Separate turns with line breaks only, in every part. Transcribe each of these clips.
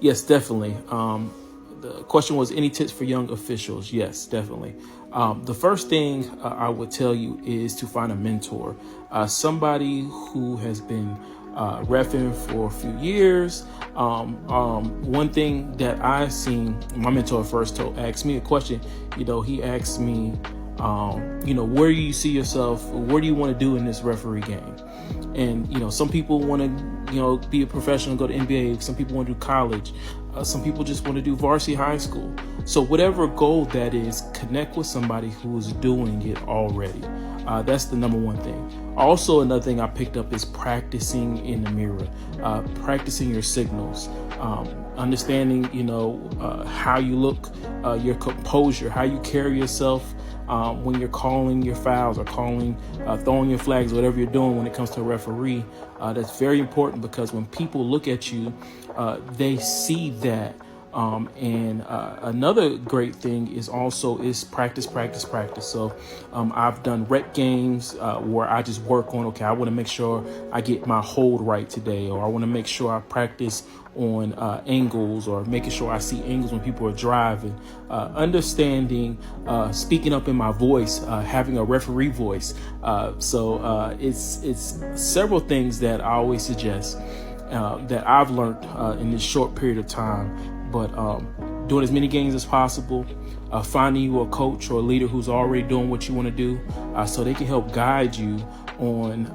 Yes, definitely. The question was any tips for young officials? Yes, definitely. The first thing I would tell you is to find a mentor, somebody who has been reffing for a few years. One thing that I've seen, my mentor first asked me a question. He asked me, where do you see yourself? What do you want to do in this referee game? And, some people want to, be a professional, go to NBA. Some people want to do college. Some people just want to do varsity high school. So whatever goal that is, connect with somebody who is doing it already. That's the number one thing. Also, another thing I picked up is practicing in the mirror, practicing your signals, understanding, how you look, your composure, how you carry yourself when you're calling your fouls or throwing your flags, whatever you're doing when it comes to a referee. That's very important because when people look at you, they see that. And another great thing is practice. So I've done rec games where I just work on, I want to make sure I get my hold right today, or I want to make sure I practice on angles, or making sure I see angles when people are driving, understanding, speaking up in my voice, having a referee voice. So it's several things that I always suggest that I've learned in this short period of time. But doing as many games as possible, finding you a coach or a leader who's already doing what you want to do, so they can help guide you on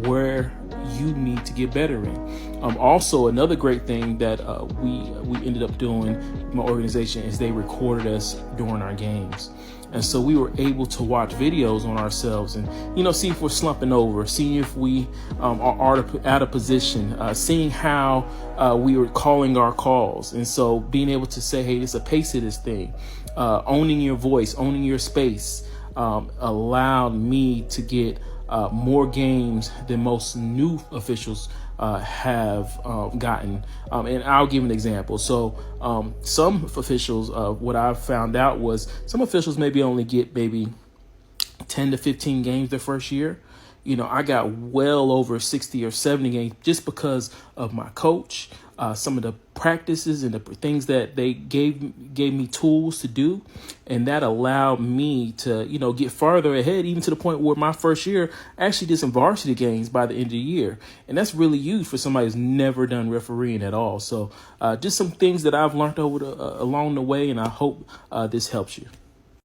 where you need to get better in. Also, another great thing that we ended up doing in my organization is they recorded us during our games. And so we were able to watch videos on ourselves and, see if we're slumping over, seeing if we are out of position, seeing how we were calling our calls. And so being able to say, hey, there's a pace to this thing, owning your voice, owning your space, allowed me to get more games than most new officials have gotten. And I'll give an example. So some officials, what I found out was some officials maybe only get 10 to 15 games their first year. I got well over 60 or 70 games just because of my coach, some of the practices and the things that they gave me tools to do. And that allowed me to, get farther ahead, even to the point where my first year I actually did some varsity games by the end of the year. And that's really huge for somebody who's never done refereeing at all. So just some things that I've learned along the way, and I hope this helps you.